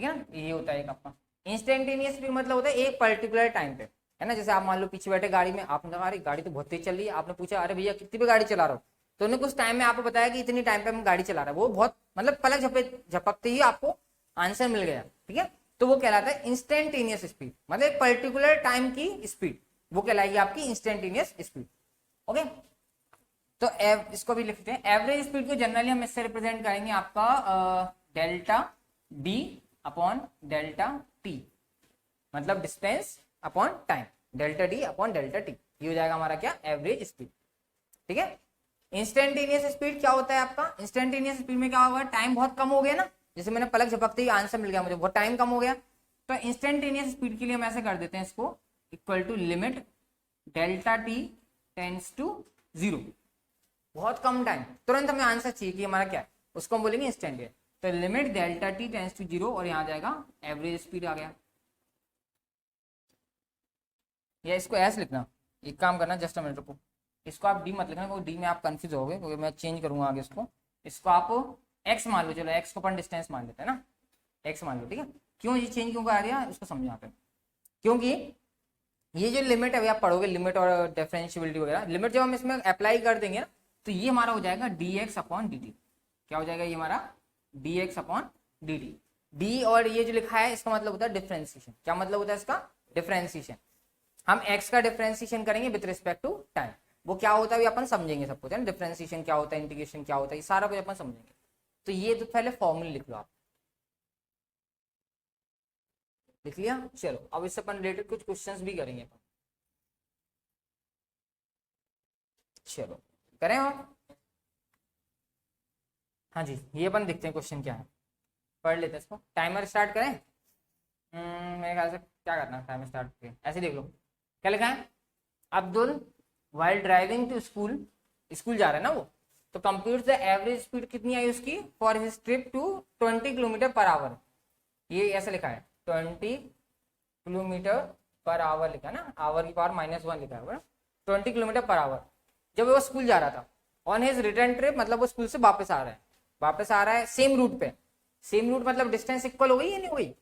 ठीक है ना, ये होता है एक आपका इंस्टेंटेनियस स्पीड, मतलब होता है एक पर्टिकुलर टाइम पे, है ना। जैसे आप मान लो पीछे बैठे गाड़ी में, आपने कहा अरे गाड़ी तो बहुत तेज चल रही है, आपने पूछा अरे भैया कितनी पे गाड़ी चला रहा हो, तो उन्होंने कुछ टाइम में आपको बताया कि इतनी टाइम पे हम गाड़ी चला रहा है, वो बहुत मतलब पलक झपकते ही आपको आंसर मिल गया, ठीक है। तो वो कहलाता है इंस्टेंटेनियस स्पीड, मतलब एक पर्टिकुलर टाइम की स्पीड, वो कहलाएगी आपकी इंस्टेंटेनियस स्पीड। ओके, तो इसको भी लिखते हैं, एवरेज स्पीड को जनरली हम इससे रिप्रेजेंट करेंगे आपका delta D upon delta T, मतलब distance upon time, delta D upon delta T, ये हो जाएगा हमारा क्या, एवरेज स्पीड, ठीक है। इंस्टेंटेनियस स्पीड क्या होता है आपका, इंस्टेंटेनियस स्पीड में क्या होगा, टाइम बहुत कम हो गया ना, जैसे मैंने पलक झपकते ही आंसर मिल गया मुझे, बहुत टाइम कम हो गया, तो इंस्टेंटेनियस स्पीड के लिए हम ऐसे कर देते हैं इसको, equal to limit delta t tends to 0, बहुत कम टाइम, तुरंत हमें आंसर चाहिए कि हमारा क्या है, उसको हम बोलेंगे इंस्टेंटेनियस। तो limit delta t tends to 0 और यहाँ जाएगा एवरेज स्पीड आ गया, या इसको ऐसे लिखना, एक काम करना, जस्ट अ मिनट रुको, इसको आप डी मत लिखना क्योंकि डी में आप कंफ्यूज हो गए, क्योंकि मैं चेंज करूंगा आगे इसको आप एक्स मान लो, चलो एक्स को अपन डिस्टेंस मान लेते हैं ना, एक्स मान लो, ठीक है। क्यों ये चेंज क्यों कर रहा है उसको समझो यहाँ पे, क्योंकि ये जो लिमिट है आप पढ़ोगे, लिमिट और डिफरेंशियबिलिटी वगैरह, लिमिट जब हम इसमें अप्लाई कर देंगे ना, तो ये हमारा हो जाएगा D x upon D T, क्या हो जाएगा ये हमारा D x upon D T, D और ये जो लिखा है इसका मतलब होता है डिफरेंशिएशन, क्या मतलब होता है इसका, डिफरेंशिएशन। हम x का डिफरेंशिएशन करेंगे विद रिस्पेक्ट टू टाइम, वो क्या होता है अपन समझेंगे सब कुछ, है ना, डिफरेंशिएशन क्या होता है, इंटीग्रेशन क्या होता है, ये सारा कुछ अपन समझेंगे। तो ये तो पहले फॉर्मूले लिख लो आप, लिख लिया, चलो अब इससे अपन रिलेटेड कुछ क्वेश्चंस भी करेंगे अपन, चलो करें आप, हाँ जी, ये अपन देखते हैं क्वेश्चन क्या है, पढ़ लेते हैं इसको, टाइमर स्टार्ट करें, मेरे ख्याल से क्या करना है, टाइमर स्टार्ट ऐसे देख लो, क्या लिखा है, Abdul while driving to school, school जा रहा है ना वो, तो कंप्यूट द एवरेज स्पीड कितनी आई उसकी for his trip to 20 kilometre per hour, ये ऐसा लिखा है 20 किलोमीटर पर आवर लिखा है ना, आवर की पावर -1 लिखा है 20 किलोमीटर पर आवर, जब वो स्कूल जा रहा था, ऑन हिज रिटर्न ट्रिप मतलब वो स्कूल से वापस आ रहा है सेम रूट पे, सेम रूट मतलब डिस्टेंस इक्वल हो गई या नहीं हो गई,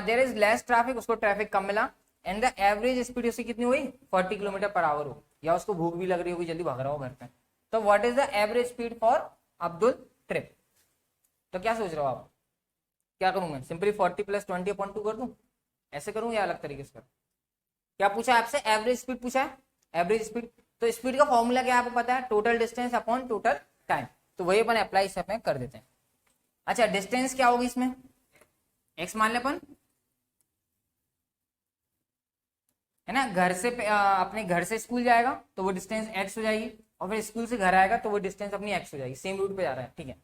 देयर इज लेस ट्रैफिक, उसको ट्रैफिक कम मिला, एंड द एवरेज स्पीड उसकी कितनी हुई 40 किलोमीटर पर आवर हो, या उसको भूख भी लग रही होगी, जल्दी भाग रहा हो घर पे, तो what is the average speed for Abdul trip, तो क्या सोच रहे हो आप, क्या करूं मैं, सिंपली 40 + 20/2 कर दूं, ऐसे करूं या अलग तरीके से करूं, क्या पूछा आपसे, एवरेज स्पीड पूछा है, एवरेज स्पीड, तो स्पीड का फॉर्मूला क्या आपको पता है, total distance upon total time, तो वही अपन अप्लाई इस पे कर देते हैं। अच्छा डिस्टेंस क्या होगी इसमें, एक्स मान ले अपन, है ना, घर से अपने घर से स्कूल जाएगा तो वो डिस्टेंस एक्स हो जाएगी, और फिर स्कूल से घर आएगा तो वो डिस्टेंस अपनी एक्स हो जाएगी, सेम रूट पे जा रहा है, ठीक है।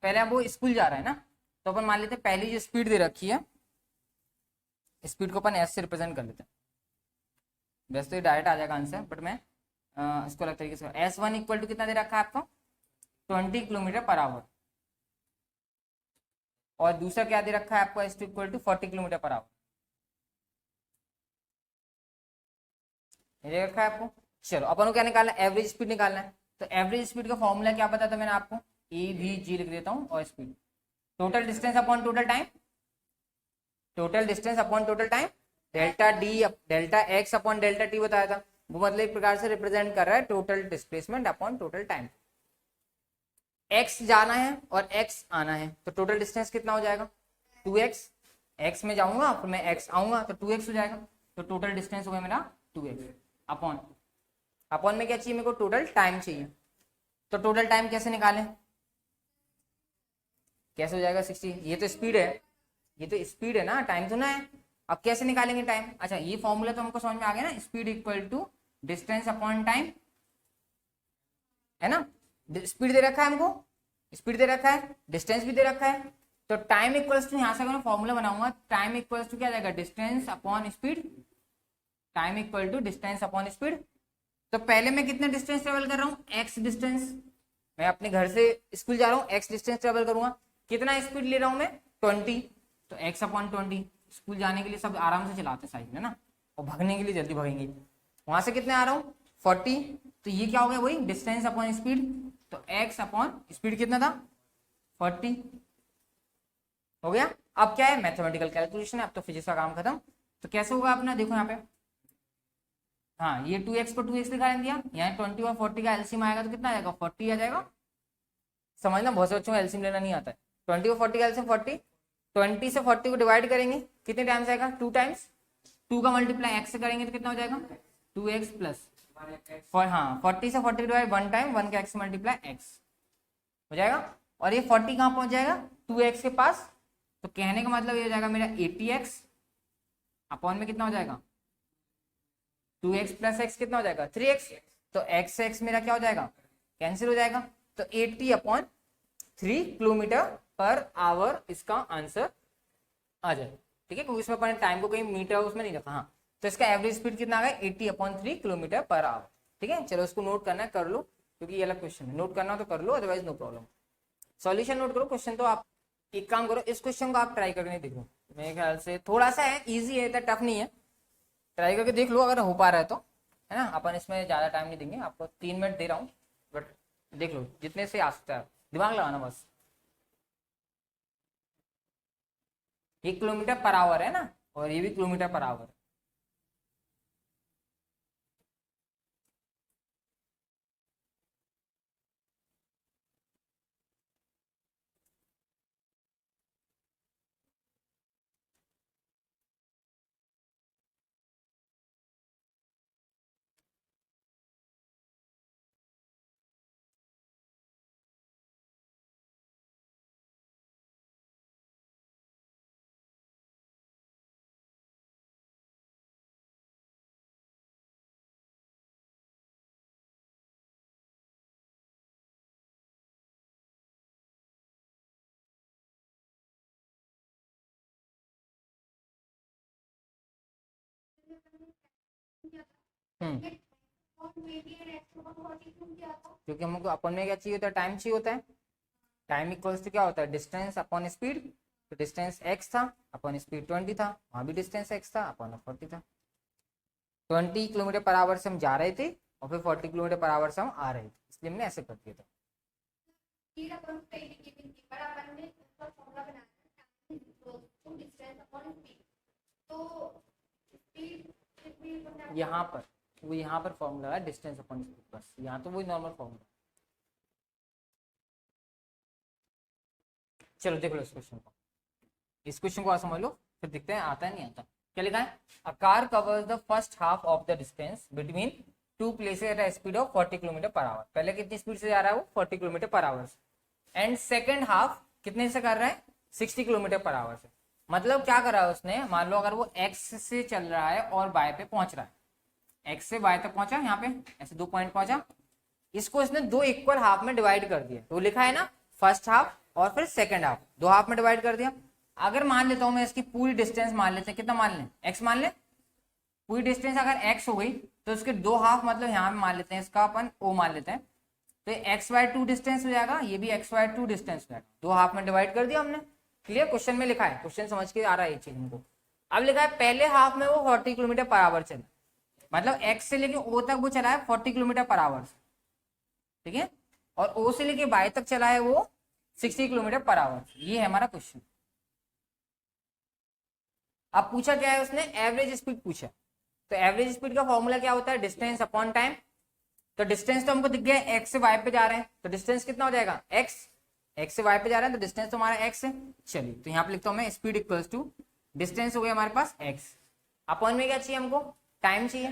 पहले अब वो स्कूल जा रहा है ना, तो अपन मान लेते हैं पहली जो स्पीड दे रखी है, स्पीड को अपन एस से रिप्रेजेंट कर लेते हैं, वैसे तो डायरेक्ट आ जाएगा आंसर, बट मैं इसको अलग तरीके से, S1 इक्वल टू कितना दे रखा है आपको 20 किलोमीटर पर आवर, और दूसरा क्या दे रखा है आपको S2 equal to 40 kilometre per hour, ये रखा है आपको। चलो अपन को क्या निकालना है, एवरेज स्पीड निकालना है, तो एवरेज स्पीड का फॉर्मूला क्या पता था मैंने आपको, AVG लिख देता हूँ, और speed total distance upon total time, total distance upon total time, delta x upon delta T बताया था, वो मतलब एक प्रकार से रिप्रेजेंट कर रहा है total displacement upon total time, x जाना है और एक्स आना है, तो टोटल डिस्टेंस कितना हो जाएगा 2x, एक्स में जाऊंगा फिर मैं एक्स आऊंगा तो 2x हो जाएगा, तो टोटल डिस्टेंस हो गया मेरा 2x, अपॉन में क्या चाहिए मेरे को, टोटल टाइम चाहिए, तो टोटल टाइम कैसे निकालें, कैसे हो जाएगा 60, ये तो स्पीड है, ये तो स्पीड है ना, टाइम तो ना है, अब कैसे निकालेंगे टाइम, अच्छा ये फॉर्मूला तो हमको समझ में आ गया ना, speed equal to distance upon time, है ना, स्पीड दे रखा है हमको, स्पीड दे रखा है, डिस्टेंस भी दे रखा है, तो टाइम इक्वल्स टू, यहां से अगर मैं फॉर्मूला बनाऊंगा, टाइम इक्वल्स टू क्या जाएगा, distance upon speed, time equal to distance upon speed, तो पहले मैं कितने डिस्टेंस ट्रेवल कर रहा हूँ, एक्स डिस्टेंस, मैं अपने घर से स्कूल जा रहा हूँ, एक्स डिस्टेंस ट्रेवल करूंगा, कितना स्पीड ले रहा हूँ मैं 20, तो एक्स अपॉन 20, स्कूल जाने के लिए सब आराम से चलाते हैं साइकिल, है ना, और भागने के लिए जल्दी भागेंगे, वहां से कितने आ रहा हूँ 40, तो ये क्या हो गया वही डिस्टेंस अपॉन स्पीड, तो एक्स अपॉन स्पीड कितना था 40, हो गया। अब क्या है, मैथमेटिकल कैलकुलेशन है, अब तो फिजिक्स का काम खत्म। तो कैसे होगा अपना, देखो यहाँ पे, हाँ ये 2x को 2x दिखा दिया, यहाँ 20 और 40 का एलसीएम आएगा तो कितना आ जाएगा, 40 आ जाएगा। समझना, बहुत से बच्चों को एलसीएम लेना नहीं आता है। 20 और 40 का एलसीएम 40, 20 से 40 को डिवाइड करेंगे कितने टाइम्स आएगा, 2 टाइम्स, 2 का मल्टीप्लाई x से करेंगे तो कितना हो जाएगा 2x प्लस, हाँ 40 से 40 डिवाइड 1 टाइम, 1 का x मल्टीप्लाई x हो जाएगा। और ये 40 कहाँ पहुंच जाएगा 2x के पास, तो कहने का मतलब ये हो जाएगा मेरा 80x अपॉन में कितना हो जाएगा 2x प्लस x कितना हो जाएगा 3x, तो x से x मेरा क्या हो जाएगा कैंसिल हो जाएगा, तो 80 अपॉन 3 किलोमीटर पर आवर इसका आंसर आ जाए। ठीक है, क्योंकि इसमें अपने टाइम को कहीं मीटर उसमें नहीं रखा। हाँ, तो इसका एवरेज स्पीड कितना आ गया 80 अपॉन 3 किलोमीटर पर आवर। ठीक है, चलो इसको नोट करना है कर लो, क्योंकि ये अलग क्वेश्चन है, नोट करना हो तो कर लो, otherwise no problem. Solution note करो, क्वेश्चन तो आप एक काम करो, इस क्वेश्चन को आप ट्राई करके देखो, मेरे ख्याल से थोड़ा सा है, इजी है, इतना टफ नहीं है, ट्राई करके देख लो अगर हो पा रहा है तो, है ना। अपन इसमें ज्यादा टाइम नहीं देंगे, आपको 3 मिनट दे रहा हूँ, बट देख लो जितने से आ सकता है, दिमाग लगाना बस। 1 किलोमीटर पर आवर है ना, और ये भी किलोमीटर पर आवर। क्योंकि हमको अपन में क्या चाहिए होता है, टाइम चाहिए होता है। टाइम इक्वल्स टू क्या होता है, डिस्टेंस अपॉन स्पीड। तो डिस्टेंस x था अपॉन स्पीड 20 था, वहां भी डिस्टेंस x था अपॉन 40 था। 20 किलोमीटर पर आवर से हम जा रहे थे और फिर 40 किलोमीटर पर आवर से हम आ रहे थे, इसलिए हमने ऐसे कर दिया था। यहाँ पर वो यहाँ पर फॉर्मूला है डिस्टेंस अपॉन स्पीड, बस यहाँ तो वही नॉर्मल फॉर्मूला। चलो देख लो इस क्वेश्चन को, इस क्वेश्चन को समझ लो, फिर देखते हैं आता है नहीं आता। क्या लिखा है, a car covers the first half of the distance between 2 places at a speed of 40 kilometre per our. पहले कितनी स्पीड से जा रहा है वो 40 किलोमीटर पर आवर से, एंड सेकेंड हाफ कितने से कर रहा है 60 किलोमीटर पर आवर से। मतलब क्या कर रहा है उसने, मान लो अगर वो एक्स से चल रहा है और बाय पे पहुंच रहा है, एक्स से बाय तक पहुंचा, यहाँ पे ऐसे 2 पॉइंट पहुंचा, इसको इसने 2 इक्वल हाफ में डिवाइड कर दिया। तो लिखा है ना फर्स्ट हाफ और फिर सेकंड हाफ, 2 हाफ में डिवाइड कर दिया। अगर मान लेता हूं मैं इसकी पूरी डिस्टेंस मान लेते हैं, कितना मान लें x मान लें, पूरी डिस्टेंस अगर x हो गई तो इसके 2 हाफ मतलब यहाँ पे मान लेते हैं, इसका अपन o मान लेते हैं, तो x/2 डिस्टेंस हो जाएगा, ये भी x/2 डिस्टेंस हो जाएगा, 2 हाफ में डिवाइड कर दिया हमने। क्लियर, क्वेश्चन में लिखा है, क्वेश्चन समझ के आ रहा है ये चीज हमको। अब लिखा है पहले हाफ में वो 40 किलोमीटर पर आवर चला, मतलब x से लेके o तक वो चला है 40 किलोमीटर पर आवर, ठीक है, और o से लेके y तक चला है वो 60 किलोमीटर पर आवर। ये है हमारा क्वेश्चन। अब पूछा क्या है उसने, एवरेज स्पीड पूछा। तो एवरेज स्पीड का फॉर्मूला क्या होता है, डिस्टेंस अपॉन टाइम। तो डिस्टेंस तो हमको दिख गया एक्स से वाई पे जा रहे हैं, तो डिस्टेंस कितना हो जाएगा एक्स, एक्स से वाई पे जा रहे हैं तो डिस्टेंस तो हमारा एक्स है। चलिए तो यहाँ पे लिखता हूँ मैं, स्पीड इक्वल्स टू डिस्टेंस हो गया हमारे पास एक्स, अपॉन में क्या चाहिए हमको, टाइम चाहिए।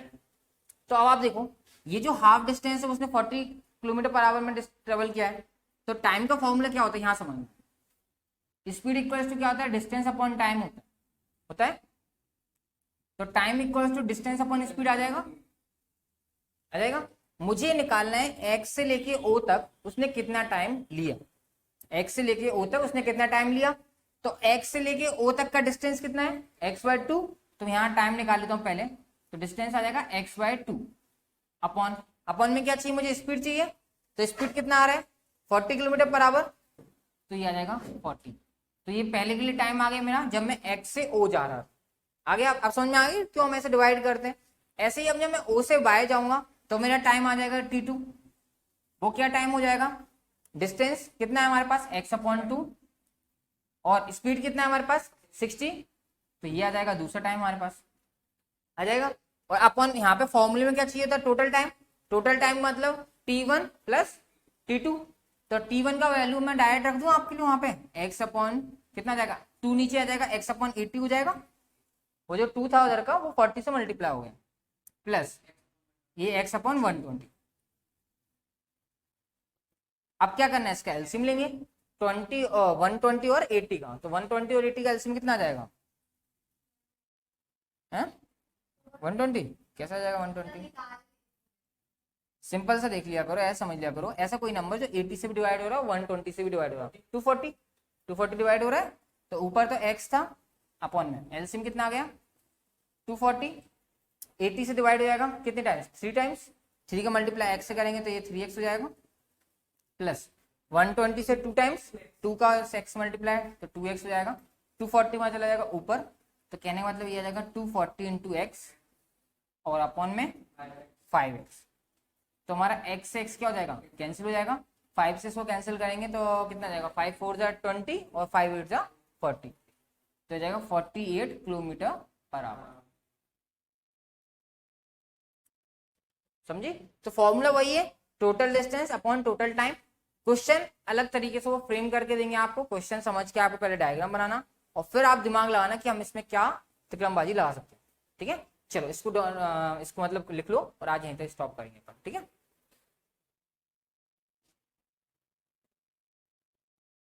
तो अब आप देखो ये जो हाफ डिस्टेंस है उसने 40 किलोमीटर पर आवर में ट्रेवल किया है, तो टाइम का फॉर्मूला क्या होता है यहाँ समझना, स्पीड इक्वल्स टू क्या होता है, डिस्टेंस अपॉन टाइम होता है। तो time equals to distance upon speed आ जाएगा। मुझे निकालना है x से लेके o तक उसने कितना टाइम लिया, x से लेके o तक उसने कितना टाइम लिया। तो x से लेके o तक का डिस्टेंस कितना है x/2, तो यहाँ टाइम निकाल लेता हूँ पहले, तो डिस्टेंस आ जाएगा x/2 अपॉन में क्या चाहिए मुझे, स्पीड चाहिए। तो स्पीड कितना आ रहा है 40 किलोमीटर पर आवर, तो ये आ जाएगा 40। तो ये पहले के लिए टाइम आ गया मेरा जब मैं x से o जा रहा था। आगे आप समझ में आ गई क्यों हम ऐसे डिवाइड करते हैं। ऐसे ही अब जब मैं o से y जाऊंगा तो मेरा टाइम आ जाएगा t2, वो क्या टाइम हो जाएगा, डिस्टेंस कितना है हमारे पास x/2 और स्पीड कितना है हमारे पास 60, तो ये आ जाएगा दूसरा टाइम हमारे पास आ जाएगा। और अपन यहाँ पे फॉर्मूले में क्या चाहिए था, टोटल टाइम। टोटल टाइम मतलब T1 प्लस T2, तो T1 का वैल्यू मैं डायरेक्ट रख दूं आपके लिए वहां पे, x अपॉन कितना आ जाएगा 2 नीचे आ जाएगा, x अपॉन 80 हो जाएगा, वो जो 2 था उधर का वो 40 से मल्टीप्लाई हो गया, प्लस ये x अपॉन 120। अब क्या करना है, इसका एलसीएम लेंगे 120 और 80 का, तो 120 और 80 का एलसीएम कितना आ जाएगा, 120 कैसा आ जाएगा 120, सिंपल सा देख लिया करो, ऐसा समझ लिया करो, ऐसा कोई नंबर जो 80 से भी डिवाइड हो रहा है 120 से भी डिवाइड हो रहा है, 240 डिवाइड हो रहा है, तो ऊपर तो x था अपॉन में एलसीएम कितना आ गया 240, 80 से डिवाइड हो जाएगा कितने टाइम्स 3 टाइम्स, 3 का मल्टीप्लाई x से करेंगे तो ये 3x हो जाएगा, प्लस 120 से 2 टाइम्स 2 का x मल्टीप्लाई तो 2x हो जाएगा, 240 वहां चला जाएगा ऊपर, तो कहने का मतलब ये आ जाएगा 240 इंटू एक्स और अपॉन में 5x, तो हमारा x से x क्या हो जाएगा कैंसिल हो जाएगा, 5 से इसको कैंसिल करेंगे तो कितना आ जाएगा 5 4 जा 20 और 5 8 जा 40, तो हो जाएगा 48 किलोमीटर पर आवर। समझी, तो फॉर्मूला वही है, total distance upon total time. Question अलग तरीके से वो फ्रेम करके देंगे आपको, क्वेश्चन समझ के आपको पहले डायग्राम बनाना और फिर आप दिमाग लगाना कि हम इसमें क्या तिकड़मबाजी लगा सकते हैं। ठीक है, चलो इसको मतलब लिख लो और आज यहीं पे स्टॉप करेंगे, ठीक है।